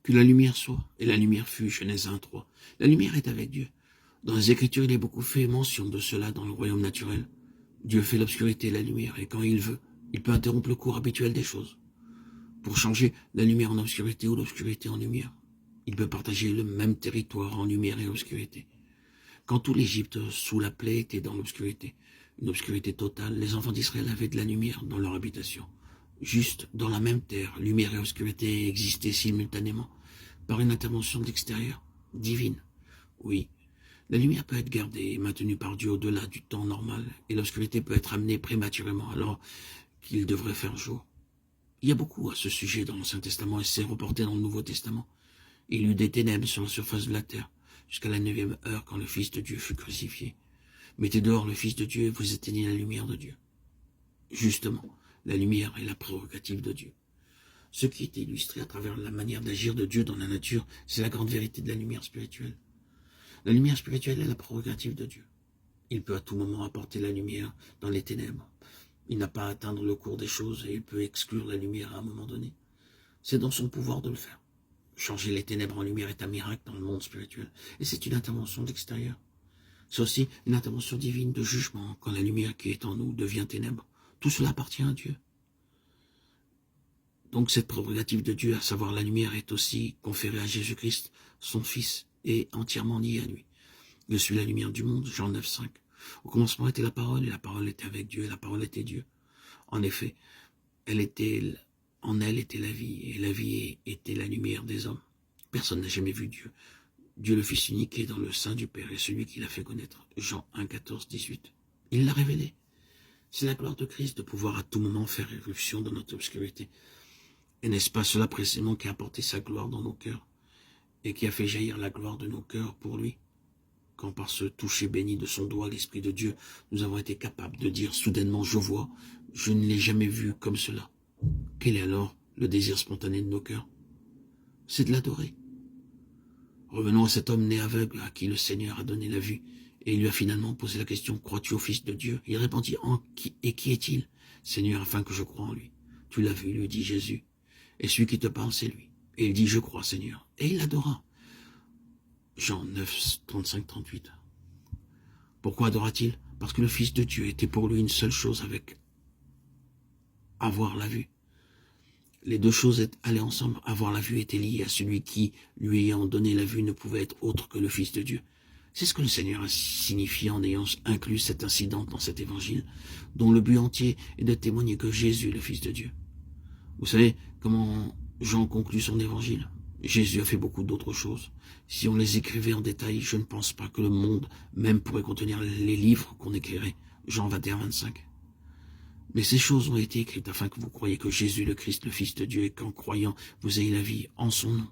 Que la lumière soit, et la lumière fut, Genèse 1:3. La lumière est avec Dieu. Dans les Écritures, il est beaucoup fait mention de cela dans le royaume naturel. Dieu fait l'obscurité et la lumière, et quand il veut, il peut interrompre le cours habituel des choses pour changer la lumière en obscurité ou l'obscurité en lumière. Il peut partager le même territoire en lumière et obscurité. Quand tout l'Égypte sous la plaie était dans l'obscurité, une obscurité totale, les enfants d'Israël avaient de la lumière dans leur habitation. Juste dans la même terre, lumière et obscurité existaient simultanément par une intervention de l'extérieur, divine. Oui, la lumière peut être gardée et maintenue par Dieu au-delà du temps normal, et l'obscurité peut être amenée prématurément alors qu'il devrait faire jour. Il y a beaucoup à ce sujet dans l'Ancien Testament et c'est reporté dans le Nouveau Testament. Il y eut des ténèbres sur la surface de la terre, jusqu'à la 9e heure quand le Fils de Dieu fut crucifié. Mettez dehors le Fils de Dieu et vous éteignez la lumière de Dieu. Justement, la lumière est la prérogative de Dieu. Ce qui est illustré à travers la manière d'agir de Dieu dans la nature, c'est la grande vérité de la lumière spirituelle. La lumière spirituelle est la prérogative de Dieu. Il peut à tout moment apporter la lumière dans les ténèbres. Il n'a pas à atteindre le cours des choses et il peut exclure la lumière à un moment donné. C'est dans son pouvoir de le faire. Changer les ténèbres en lumière est un miracle dans le monde spirituel. Et c'est une intervention d'extérieur. C'est aussi une intervention divine de jugement quand la lumière qui est en nous devient ténèbres. Tout cela appartient à Dieu. Donc cette prérogative de Dieu, à savoir la lumière, est aussi conférée à Jésus-Christ, son Fils, et entièrement liée à lui. Je suis la lumière du monde, Jean 9:5. Au commencement était la parole, et la parole était avec Dieu, et la parole était Dieu. En effet, en elle était la vie, et la vie était la lumière des hommes. Personne n'a jamais vu Dieu. Dieu le Fils unique est dans le sein du Père, et celui qui l'a fait connaître. Jean 1:14-18. Il l'a révélé. C'est la gloire de Christ de pouvoir à tout moment faire éruption dans notre obscurité. Et n'est-ce pas cela précisément qui a apporté sa gloire dans nos cœurs, et qui a fait jaillir la gloire de nos cœurs pour lui? Quand par ce toucher béni de son doigt, l'Esprit de Dieu, nous avons été capables de dire soudainement, je vois, je ne l'ai jamais vu comme cela. Quel est alors le désir spontané de nos cœurs? C'est de l'adorer. Revenons à cet homme né aveugle à qui le Seigneur a donné la vue, et il lui a finalement posé la question, crois-tu au Fils de Dieu? Il répondit, et qui est-il? Seigneur, afin que je croie en lui. Tu l'as vu, lui dit Jésus, et celui qui te parle, c'est lui. Et il dit, je crois, Seigneur. Et il l'adora. Jean 9:35-38. Pourquoi adora-t-il? Parce que le Fils de Dieu était pour lui une seule chose avec avoir la vue. Les deux choses allaient ensemble. Avoir la vue était lié à celui qui, lui ayant donné la vue, ne pouvait être autre que le Fils de Dieu. C'est ce que le Seigneur a signifié en ayant inclus cet incident dans cet évangile, dont le but entier est de témoigner que Jésus est le Fils de Dieu. Vous savez comment Jean conclut son évangile? Jésus a fait beaucoup d'autres choses. Si on les écrivait en détail, je ne pense pas que le monde même pourrait contenir les livres qu'on écrirait. Jean 21:25. Mais ces choses ont été écrites afin que vous croyiez que Jésus le Christ, le Fils de Dieu, et qu'en croyant, vous ayez la vie en son nom.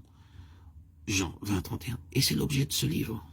Jean 20:31. Et c'est l'objet de ce livre.